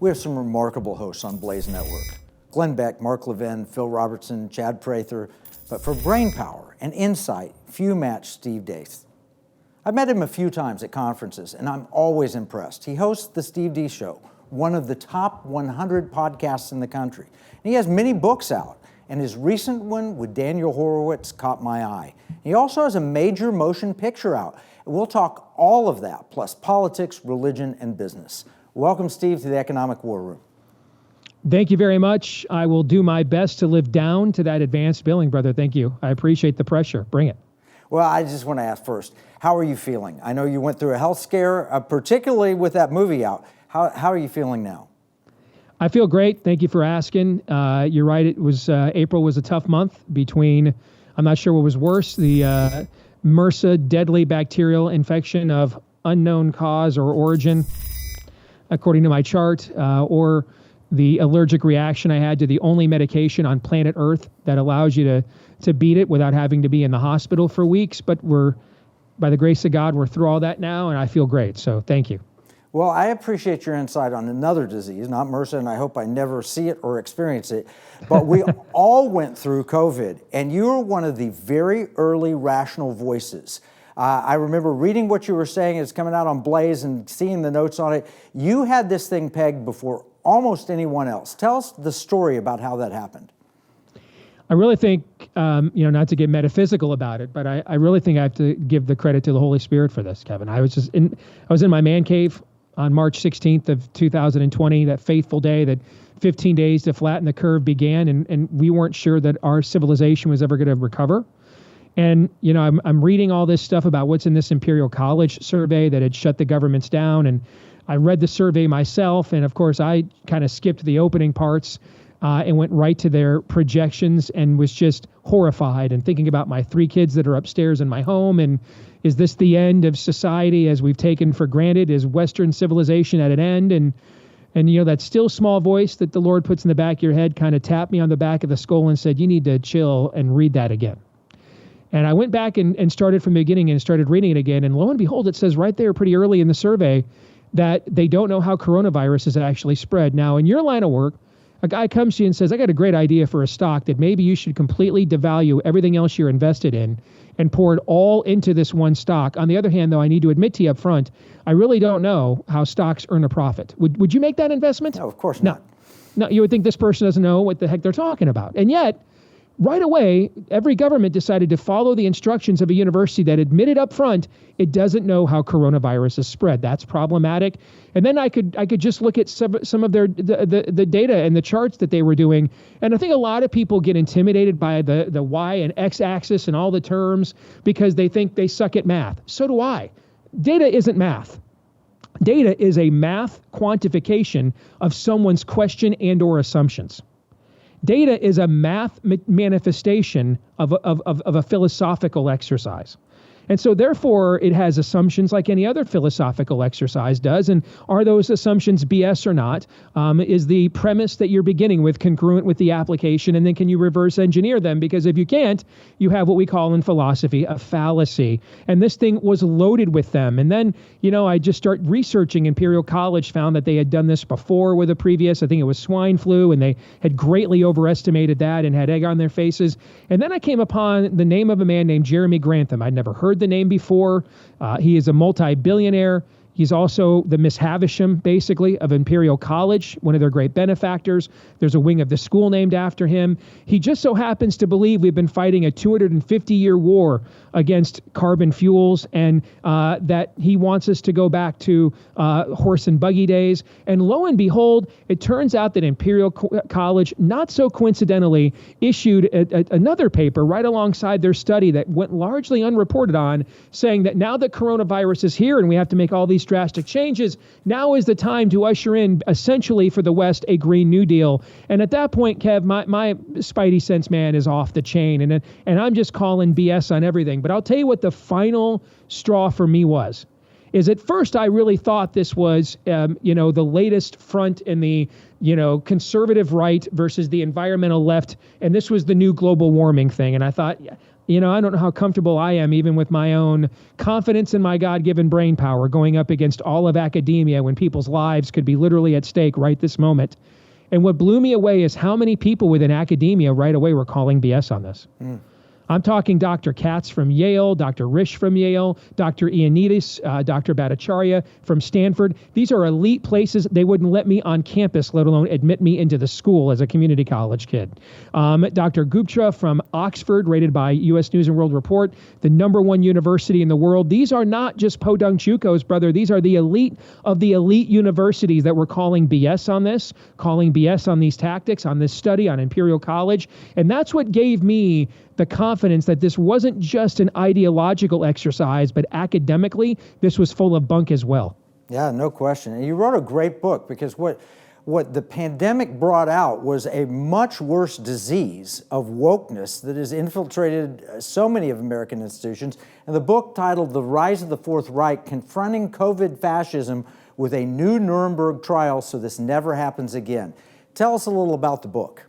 We have some remarkable hosts on Blaze Network. Glenn Beck, Mark Levin, Phil Robertson, Chad Prather. But for brain power and insight, few match Steve Deace. I've met him a few times at conferences, and I'm always impressed. He hosts the Steve Deace Show, one of the top 100 podcasts in the country. And he has many books out, and his recent one with Daniel Horowitz caught my eye. He also has a major motion picture out. And we'll talk all of that, plus politics, religion, and business. Welcome, Steve, to the Economic War Room. Thank you very much. I will do my best to live down to that advanced billing, brother. Thank you. I appreciate the pressure. Bring it. Well, I just want to ask first, how are you feeling? I know you went through a health scare, particularly with that movie out. How are you feeling now? I feel great. Thank you for asking. You're right. It was April was a tough month between, I'm not sure what was worse, the MRSA deadly bacterial infection of unknown cause or origin, according to my chart, or the allergic reaction I had to the only medication on planet Earth that allows you to beat it without having to be in the hospital for weeks. But by the grace of God, we're through all that now, and I feel great. So thank you. Well, I appreciate your insight on another disease, not MRSA, and I hope I never see it or experience it. But we all went through COVID, and you were one of the very early rational voices. I remember reading what you were saying. It's coming out on Blaze and seeing the notes on it. You had this thing pegged before almost anyone else. Tell us the story about how that happened. I really think, not to get metaphysical about it, but I really think I have to give the credit to the Holy Spirit for this, Kevin. I was in my man cave on March 16th of 2020, that faithful day that 15 days to flatten the curve began, and we weren't sure that our civilization was ever going to recover. And, I'm reading all this stuff about what's in this Imperial College survey that had shut the governments down. And I read the survey myself. And of course, I kind of skipped the opening parts and went right to their projections and was just horrified and thinking about my 3 kids that are upstairs in my home. And is this the end of society as we've taken for granted? Is Western civilization at an end? And that still small voice that the Lord puts in the back of your head kind of tapped me on the back of the skull and said, you need to chill and read that again. And I went back and started from the beginning and started reading it again. And lo and behold, it says right there pretty early in the survey that they don't know how coronavirus is actually spread. Now, in your line of work, a guy comes to you and says, I got a great idea for a stock that maybe you should completely devalue everything else you're invested in and pour it all into this one stock. On the other hand, though, I need to admit to you up front, I really don't know how stocks earn a profit. Would you make that investment? No, of course not. No, you would think this person doesn't know what the heck they're talking about. And yet, right away, every government decided to follow the instructions of a university that admitted up front it doesn't know how coronavirus is spread. That's problematic. And then I could just look at some of their the data and the charts that they were doing. And I think a lot of people get intimidated by the Y and X axis and all the terms because they think they suck at math. So do I. Data isn't math. Data is a math quantification of someone's question and or assumptions. Data is a math manifestation of a philosophical exercise. And so therefore, it has assumptions like any other philosophical exercise does. And are those assumptions BS or not? Is the premise that you're beginning with congruent with the application? And then can you reverse engineer them? Because if you can't, you have what we call in philosophy a fallacy. And this thing was loaded with them. And then, I just start researching. Imperial College found that they had done this before with a previous, I think it was swine flu, and they had greatly overestimated that and had egg on their faces. And then I came upon the name of a man named Jeremy Grantham. I'd never heard the name before. He is a multi-billionaire. He's also the Miss Havisham, basically, of Imperial College, one of their great benefactors. There's a wing of the school named after him. He just so happens to believe we've been fighting a 250-year war against carbon fuels and that he wants us to go back to horse and buggy days. And lo and behold, it turns out that Imperial College, not so coincidentally, issued another paper right alongside their study that went largely unreported on, saying that now that coronavirus is here and we have to make all these drastic changes, now is the time to usher in, essentially for the West, a Green New Deal. And at that point, Kev, my spidey sense man is off the chain, and I'm just calling BS on everything. But I'll tell you what the final straw for me was. Is at first I really thought this was, the latest front in the, conservative right versus the environmental left, and this was the new global warming thing. And I thought, You know, I don't know how comfortable I am even with my own confidence in my God-given brain power going up against all of academia when people's lives could be literally at stake right this moment. And what blew me away is how many people within academia right away were calling BS on this. I'm talking Dr. Katz from Yale, Dr. Risch from Yale, Dr. Ioannidis, Dr. Bhattacharya from Stanford. These are elite places. They wouldn't let me on campus, let alone admit me into the school as a community college kid. Dr. Gupta from Oxford, rated by U.S. News and World Report, the #1 university in the world. These are not just podunk JUCOs, brother. These are the elite of the elite universities that were calling BS on this, calling BS on these tactics, on this study, on Imperial College. And that's what gave me the confidence that this wasn't just an ideological exercise, but academically, this was full of bunk as well. Yeah, no question. And you wrote a great book because what the pandemic brought out was a much worse disease of wokeness that has infiltrated so many of American institutions. And the book titled The Rise of the Fourth Reich, Confronting COVID Fascism with a New Nuremberg Trial So This Never Happens Again. Tell us a little about the book.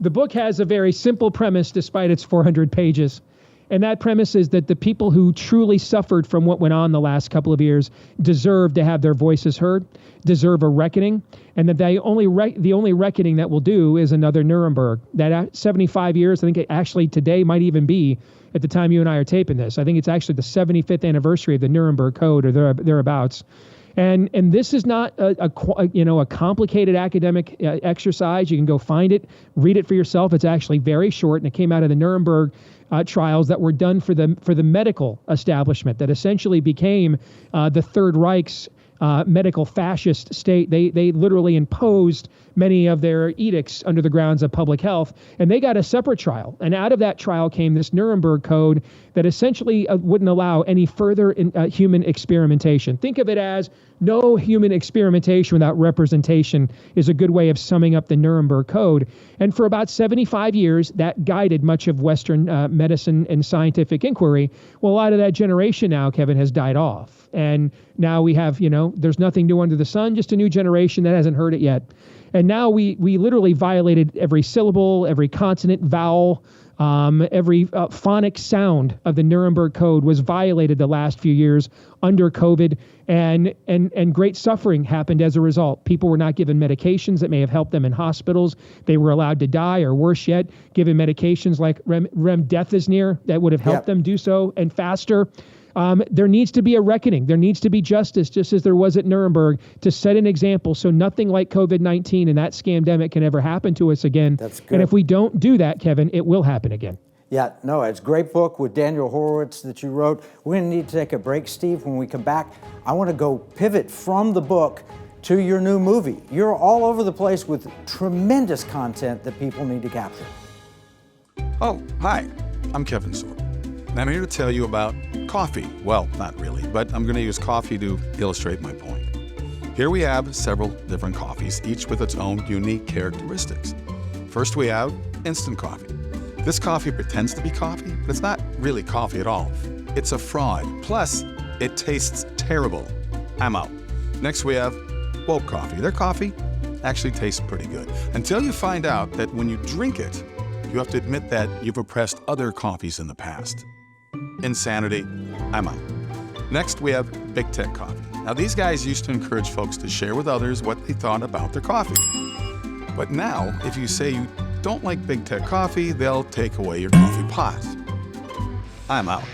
The book has a very simple premise despite its 400 pages. And that premise is that the people who truly suffered from what went on the last couple of years deserve to have their voices heard, deserve a reckoning, and that the only reckoning that will do is another Nuremberg. That 75 years, I think actually today might even be, at the time you and I are taping this, I think it's actually the 75th anniversary of the Nuremberg Code or thereabouts. And this is not a complicated academic exercise. You can go find it, read it for yourself. It's actually very short, and it came out of the Nuremberg trials that were done for the medical establishment that essentially became the Third Reich's medical fascist state. They literally imposed many of their edicts under the grounds of public health, and they got a separate trial. And out of that trial came this Nuremberg Code that essentially wouldn't allow any further human experimentation. Think of it as no human experimentation without representation is a good way of summing up the Nuremberg Code. And for about 75 years, that guided much of Western medicine and scientific inquiry. Well, a lot of that generation now, Kevin, has died off. And now we have, there's nothing new under the sun, just a new generation that hasn't heard it yet. And now we literally violated every syllable, every consonant, vowel, every phonic sound of the Nuremberg Code was violated the last few years under COVID, and great suffering happened as a result. People were not given medications that may have helped them in hospitals. They were allowed to die, or worse yet, given medications like remdesivir that would have helped them do so and faster. There needs to be a reckoning. There needs to be justice, just as there was at Nuremberg, to set an example so nothing like COVID-19 and that scamdemic can ever happen to us again. That's good. And if we don't do that, Kevin, it will happen again. Yeah, no, it's a great book with Daniel Horowitz that you wrote. We're going to need to take a break, Steve. When we come back, I want to go pivot from the book to your new movie. You're all over the place with tremendous content that people need to capture. Oh, hi, I'm Kevin Sorbo. And I'm here to tell you about coffee. Well, not really, but I'm going to use coffee to illustrate my point. Here we have several different coffees, each with its own unique characteristics. First, we have instant coffee. This coffee pretends to be coffee, but it's not really coffee at all. It's a fraud. Plus, it tastes terrible. I'm out. Next, we have woke coffee. Their coffee actually tastes pretty good, until you find out that when you drink it, you have to admit that you've oppressed other coffees in the past. Insanity, I'm out. Next, we have Big Tech Coffee. Now, these guys used to encourage folks to share with others what they thought about their coffee. But now, if you say you don't like Big Tech Coffee, they'll take away your coffee pot. I'm out.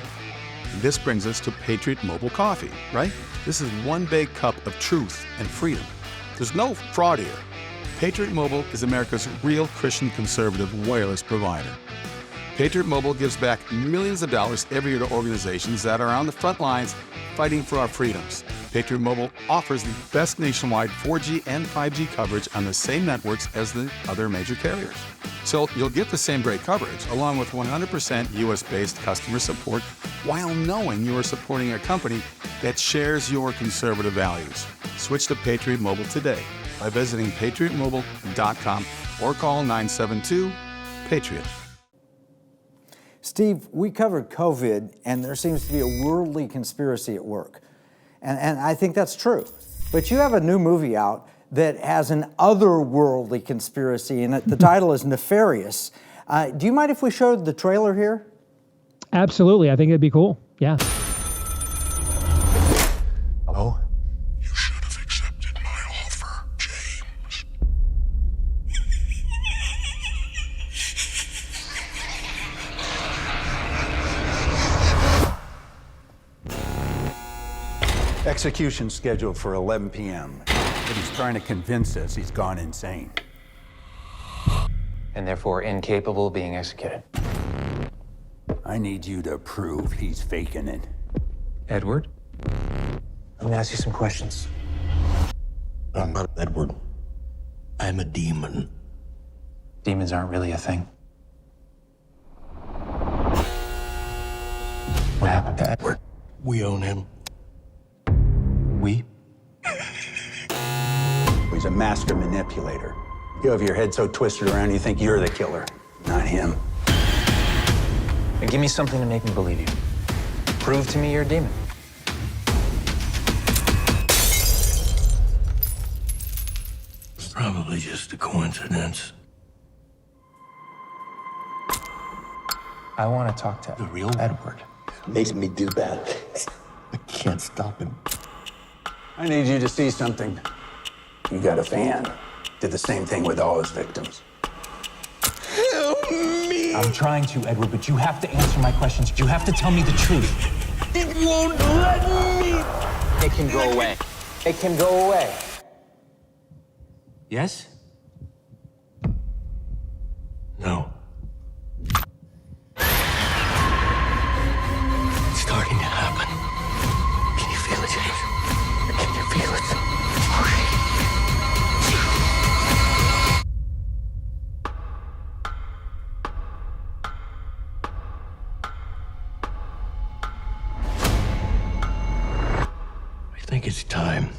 This brings us to Patriot Mobile Coffee, right? This is one big cup of truth and freedom. There's no fraud here. Patriot Mobile is America's real Christian conservative wireless provider. Patriot Mobile gives back millions of dollars every year to organizations that are on the front lines fighting for our freedoms. Patriot Mobile offers the best nationwide 4G and 5G coverage on the same networks as the other major carriers. So you'll get the same great coverage, along with 100% US-based customer support, while knowing you are supporting a company that shares your conservative values. Switch to Patriot Mobile today by visiting patriotmobile.com or call 972-PATRIOT. Steve, we covered COVID, and there seems to be a worldly conspiracy at work. And I think that's true. But you have a new movie out that has an otherworldly conspiracy, and the title is Nefarious. Do you mind if we showed the trailer here? Absolutely. I think it'd be cool. Yeah. Oh? You should have accepted my offer, James. Execution scheduled for 11 p.m. But he's trying to convince us he's gone insane. And therefore incapable of being executed. I need you to prove he's faking it. Edward? I'm gonna ask you some questions. I'm not Edward. I'm a demon. Demons aren't really a thing. What happened to Edward? We own him. We? He's a master manipulator. You have your head so twisted around you think you're the killer, not him. And give me something to make me believe you. Prove to me you're a demon. It's probably just a coincidence. I want to talk to The real Edward. makes me do that. I can't stop him. I need you to see something. You got a fan. Did the same thing with all his victims. Help me! I'm trying to, Edward, but you have to answer my questions. You have to tell me the truth. It won't let me! It can go away. It can go away. Yes? No. It's starting to happen. Can you feel it, James? Can you feel it? I think it's time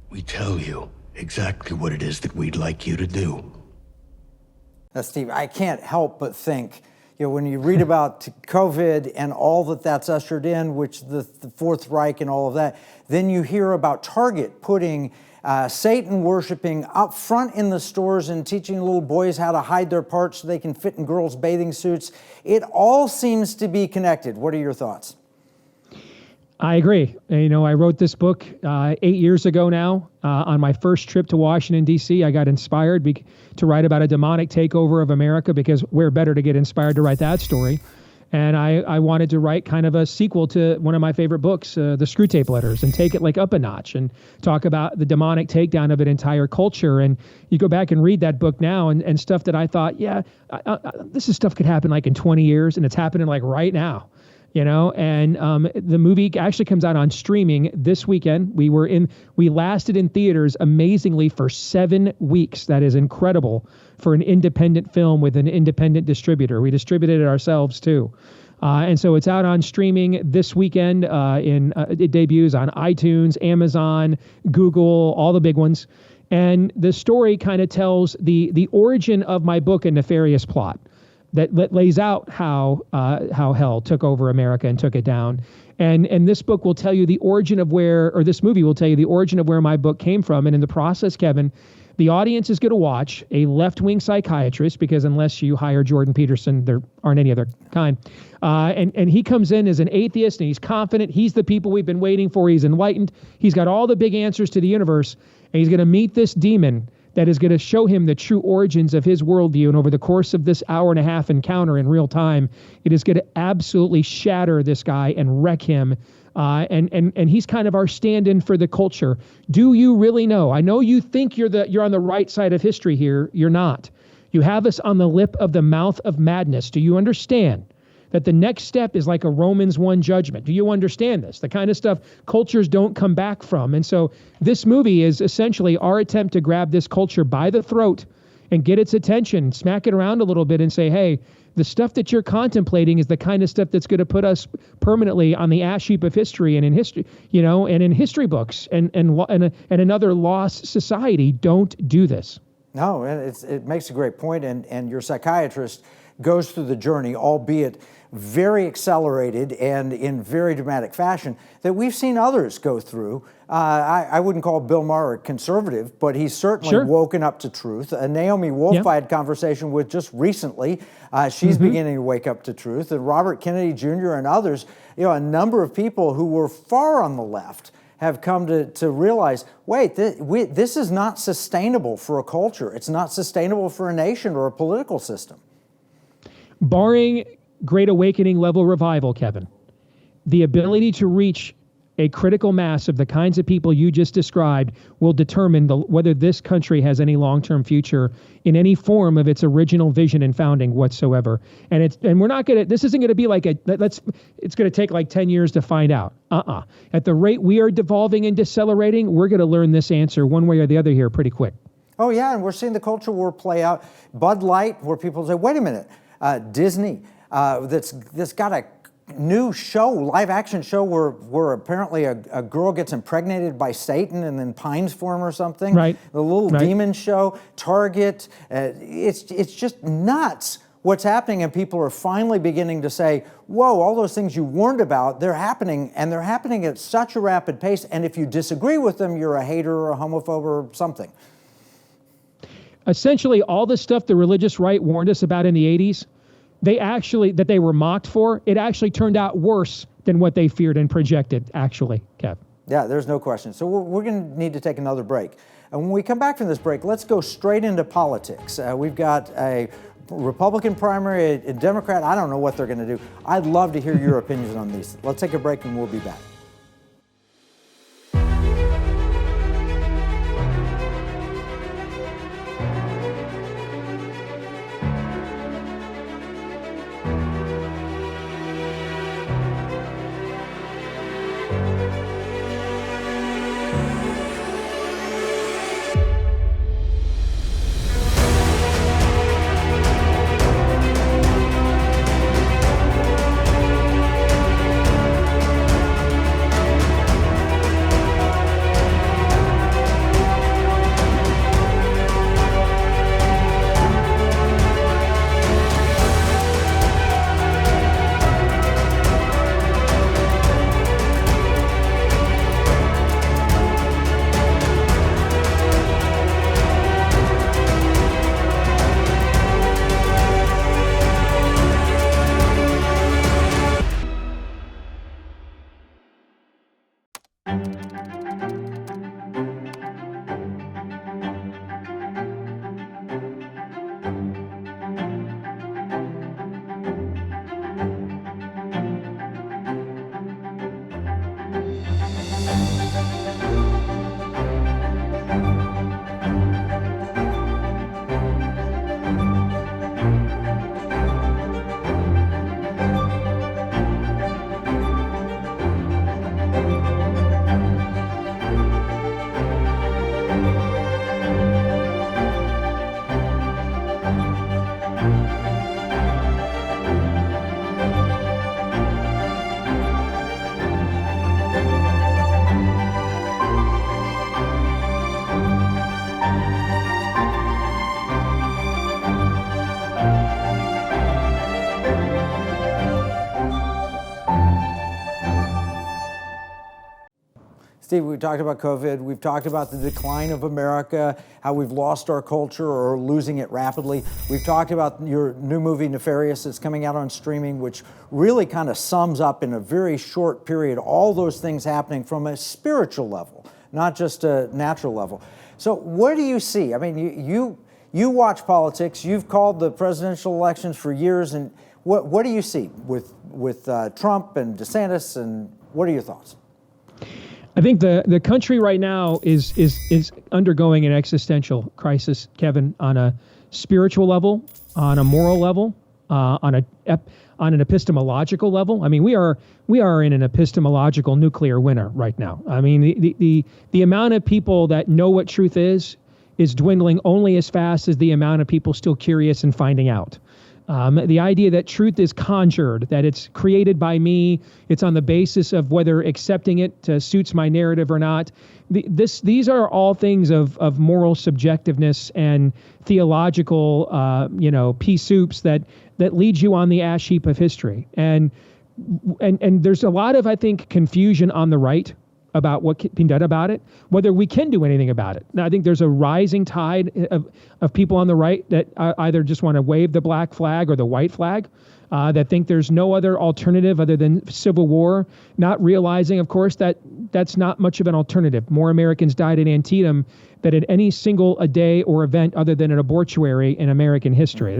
we tell you exactly what it is that we'd like you to do. Now, Steve, I can't help but think, when you read about COVID and all that's ushered in, which the Fourth Reich and all of that, then you hear about Target putting Satan worshiping up front in the stores and teaching little boys how to hide their parts so they can fit in girls' bathing suits. It all seems to be connected. What are your thoughts? I agree. I wrote this book 8 years ago now. On my first trip to Washington, D.C., I got inspired to write about a demonic takeover of America, because where better to get inspired to write that story. And I wanted to write kind of a sequel to one of my favorite books, The Screwtape Letters, and take it like up a notch and talk about the demonic takedown of an entire culture. And you go back and read that book now and stuff that I thought, this is stuff could happen like in 20 years, and it's happening like right now. And the movie actually comes out on streaming this weekend. We lasted in theaters amazingly for 7 weeks. That is incredible for an independent film with an independent distributor. We distributed it ourselves too. And so it's out on streaming this weekend. It debuts on iTunes, Amazon, Google, all the big ones. And the story kind of tells the origin of my book, A Nefarious Plot, that lays out how hell took over America and took it down. And this book will tell you the origin of this movie will tell you the origin of where my book came from. And in the process, Kevin, the audience is going to watch a left-wing psychiatrist, because unless you hire Jordan Peterson, there aren't any other kind. And he comes in as an atheist, and he's confident. He's the people we've been waiting for. He's enlightened. He's got all the big answers to the universe. And he's going to meet this demon that is going to show him the true origins of his worldview. And over the course of this hour-and-a-half encounter in real time, it is going to absolutely shatter this guy and wreck him. And he's kind of our stand-in for the culture. Do you really know? I know you think you're on the right side of history here. You're not. You have us on the lip of the mouth of madness. Do you understand that the next step is like a Romans 1 judgment? Do you understand this? The kind of stuff cultures don't come back from. And so this movie is essentially our attempt to grab this culture by the throat and get its attention, smack it around a little bit and say, hey, the stuff that you're contemplating is the kind of stuff that's going to put us permanently on the ash heap of history and in history, and in history books and another lost society. Don't do this. No, it makes a great point. And your psychiatrist goes through the journey, albeit very accelerated and in very dramatic fashion, that we've seen others go through. I wouldn't call Bill Maher a conservative, but he's certainly woken up to truth. Naomi Wolf, I had conversation with just recently. She's beginning to wake up to truth. And Robert Kennedy Jr. and others, a number of people who were far on the left have come to realize, wait, this is not sustainable for a culture. It's not sustainable for a nation or a political system. Barring Great Awakening level revival, Kevin, the ability to reach a critical mass of the kinds of people you just described will determine whether this country has any long-term future in any form of its original vision and founding whatsoever. And we're not going to, this isn't going to be like it's going to take like 10 years to find out. At the rate we are devolving and decelerating, we're going to learn this answer one way or the other here pretty quick. Oh yeah, and we're seeing the culture war play out. Bud Light, where people say, wait a minute, Disney, that's got a new show, live action show where apparently a girl gets impregnated by Satan and then pines for him or something. Right. The little demon show, Target. It's just nuts what's happening, and people are finally beginning to say, whoa, all those things you warned about, they're happening, and they're happening at such a rapid pace, and if you disagree with them, you're a hater or a homophobe or something. Essentially, all the stuff the religious right warned us about in the 80s, that they were mocked for, it actually turned out worse than what they feared and projected, actually, Kev. Yeah, there's no question. So we're going to need to take another break. And when we come back from this break, let's go straight into politics. We've got a Republican primary, a Democrat. I don't know what they're going to do. I'd love to hear your opinions on these. Let's take a break and we'll be back. Steve, we talked about COVID. We've talked about the decline of America, how we've lost our culture or losing it rapidly. We've talked about your new movie, Nefarious, that's coming out on streaming, which really kind of sums up in a very short period all those things happening from a spiritual level, not just a natural level. So what do you see? I mean, you watch politics. You've called the presidential elections for years, and what do you see with Trump and DeSantis, and what are your thoughts? I think the country right now is undergoing an existential crisis, Kevin, on a spiritual level, on a moral level, on an epistemological level. I mean, we are in an epistemological nuclear winter right now. I mean, the amount of people that know what truth is dwindling only as fast as the amount of people still curious and finding out. The idea that truth is conjured, that it's created by me, it's on the basis of whether accepting it suits my narrative or not. These are all things of moral subjectiveness and theological, pea soups that lead you on the ash heap of history. And there's a lot of, I think, confusion on the right about what can be done about it, whether we can do anything about it. Now, I think there's a rising tide of people on the right that either just want to wave the black flag or the white flag, that think there's no other alternative other than civil war, not realizing, of course, that that's not much of an alternative. More Americans died in Antietam than at any single a day or event other than an abortuary in American history.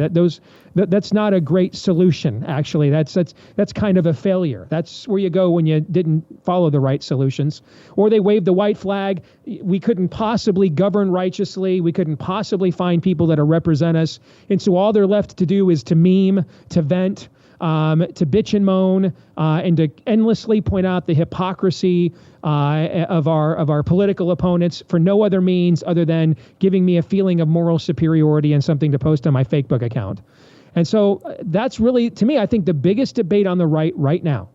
That's not a great solution, actually. That's kind of a failure. That's where you go when you didn't follow the right solutions. Or they wave the white flag. We couldn't possibly govern righteously. We couldn't possibly find people that'll represent us. And so all they're left to do is to meme, to vent, to bitch and moan, and to endlessly point out the hypocrisy of our political opponents for no other means other than giving me a feeling of moral superiority and something to post on my Facebook account. And so that's really, to me, I think the biggest debate on the right now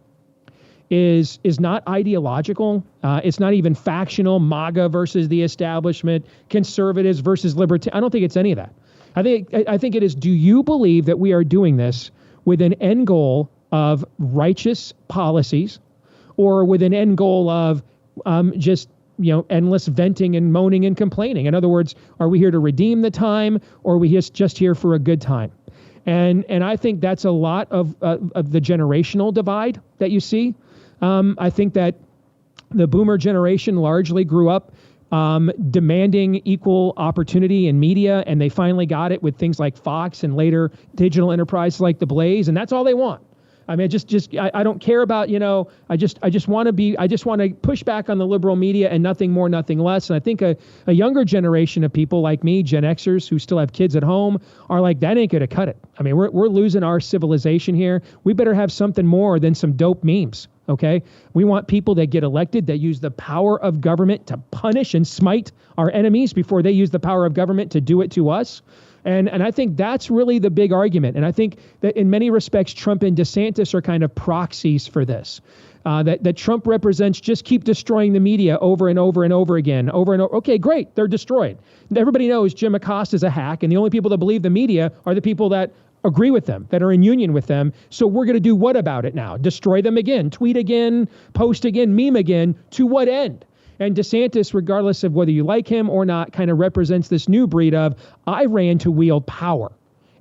is not ideological. It's not even factional, MAGA versus the establishment, conservatives versus libertarians. I don't think it's any of that. I think it is, do you believe that we are doing this with an end goal of righteous policies, or with an end goal of just endless venting and moaning and complaining? In other words, are we here to redeem the time, or are we just here for a good time? And I think that's a lot of the generational divide that you see. I think that the boomer generation largely grew up demanding equal opportunity in media, and they finally got it with things like Fox and later digital enterprises like the Blaze, and that's all they want. I mean, I don't care about, I just want to push back on the liberal media and nothing more, nothing less. And I think a younger generation of people like me, Gen Xers who still have kids at home, are like, that ain't going to cut it. I mean, we're losing our civilization here. We better have something more than some dope memes. Okay. We want people that get elected that use the power of government to punish and smite our enemies before they use the power of government to do it to us. And I think that's really the big argument. And I think that in many respects, Trump and DeSantis are kind of proxies for this. That Trump represents just keep destroying the media over and over and over again, over and over. Okay, great. They're destroyed. Everybody knows Jim Acosta's a hack. And the only people that believe the media are the people that agree with them, that are in union with them. So we're going to do what about it now? Destroy them again, tweet again, post again, meme again. To what end? And DeSantis, regardless of whether you like him or not, kind of represents this new breed of, I ran to wield power,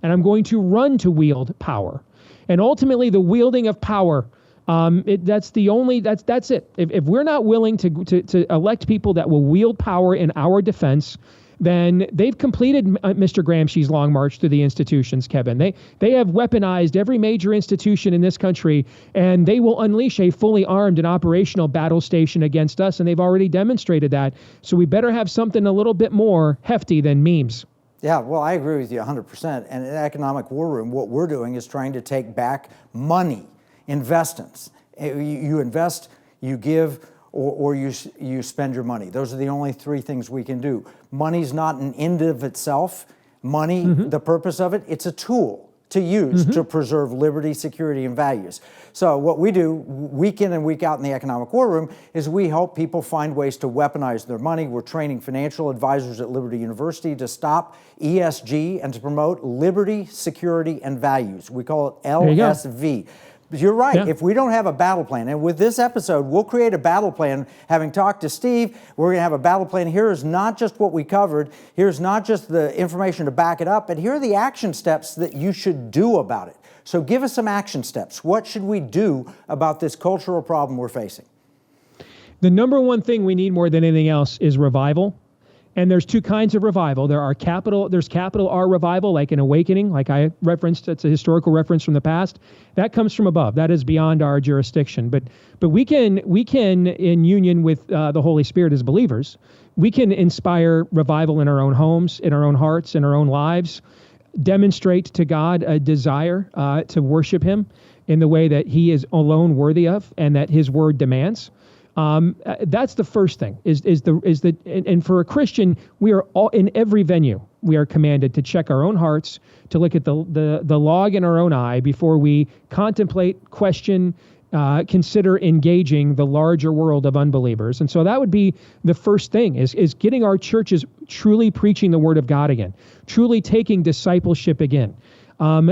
and I'm going to run to wield power. And ultimately, the wielding of power, that's it. If we're not willing to elect people that will wield power in our defense, then they've completed Mr. Gramsci's long march through the institutions, Kevin. They have weaponized every major institution in this country, and they will unleash a fully armed and operational battle station against us, and they've already demonstrated that. So we better have something a little bit more hefty than memes. Yeah, well, I agree with you 100%. And in Economic War Room, what we're doing is trying to take back money, investments. You invest, you give, or you spend your money. Those are the only three things we can do. Money's not an end of itself. Money, the purpose of it, it's a tool to use to preserve liberty, security, and values. So what we do week in and week out in the Economic War Room is we help people find ways to weaponize their money. We're training financial advisors at Liberty University to stop ESG and to promote liberty, security, and values. We call it LSV. You're right. Yeah. If we don't have a battle plan, and with this episode, we'll create a battle plan. Having talked to Steve, we're going to have a battle plan. Here is not just what we covered. Here's not just the information to back it up, but here are the action steps that you should do about it. So give us some action steps. What should we do about this cultural problem we're facing? The number one thing we need more than anything else is revival. And there's two kinds of revival. There's capital R revival, like an awakening, like I referenced. It's a historical reference from the past. That comes from above. That is beyond our jurisdiction. But we can, in union with the Holy Spirit as believers, we can inspire revival in our own homes, in our own hearts, in our own lives, demonstrate to God a desire to worship Him in the way that He is alone worthy of and that His word demands. That's the first thing. And for a Christian, we are all in every venue we are commanded to check our own hearts, to look at the log in our own eye before we contemplate, question, consider engaging the larger world of unbelievers. And so that would be the first thing, is getting our churches truly preaching the word of God again, truly taking discipleship again. And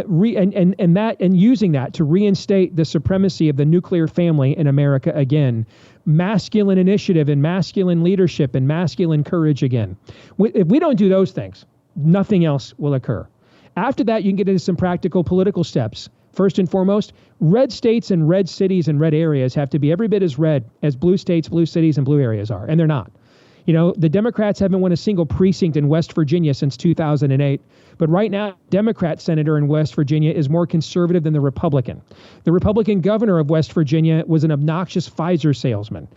using that to reinstate the supremacy of the nuclear family in America again, masculine initiative and masculine leadership and masculine courage again. If we don't do those things, nothing else will occur. After that, you can get into some practical political steps. First and foremost, red states and red cities and red areas have to be every bit as red as blue states, blue cities, and blue areas are, and they're not. You know, the Democrats haven't won a single precinct in West Virginia since 2008. But right now, Democrat senator in West Virginia is more conservative than the Republican. The Republican governor of West Virginia was an obnoxious Pfizer salesman.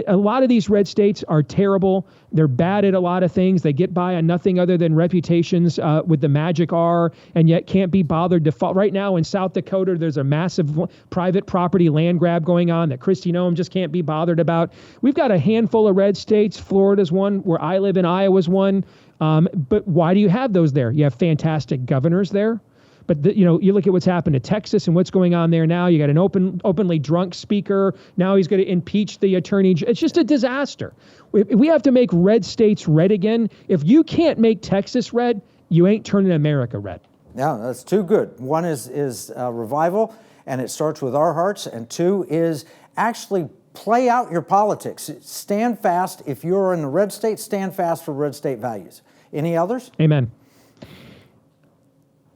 A lot of these red states are terrible. They're bad at a lot of things. They get by on nothing other than reputations with the magic R, and yet can't be bothered to fall. Right now in South Dakota, there's a massive private property land grab going on that Kristi Noem just can't be bothered about. We've got a handful of red states. Florida's one. Where I live in Iowa's one. But why do you have those there? You have fantastic governors there. But you look at what's happened to Texas and what's going on there now. You got an openly drunk speaker. Now he's going to impeach the attorney. It's just a disaster. We have to make red states red again. If you can't make Texas red, you ain't turning America red. Yeah, that's too good. One is revival, and it starts with our hearts. And two is actually play out your politics. Stand fast. If you're in the red state, stand fast for red state values. Any others? Amen.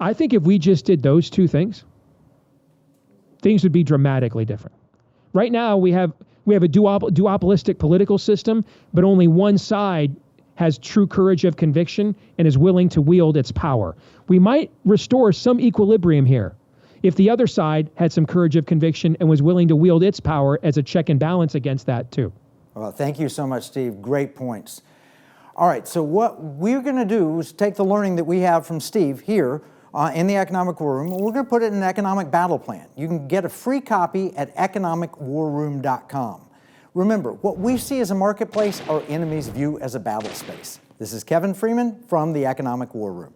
I think if we just did those two things, things would be dramatically different. Right now, we have a duopolistic political system, but only one side has true courage of conviction and is willing to wield its power. We might restore some equilibrium here if the other side had some courage of conviction and was willing to wield its power as a check and balance against that too. Well, thank you so much, Steve. Great points. All right, so what we're going to do is take the learning that we have from Steve here in the Economic War Room, and we're going to put it in an economic battle plan. You can get a free copy at EconomicWarRoom.com. Remember, what we see as a marketplace, our enemies view as a battle space. This is Kevin Freeman from the Economic War Room.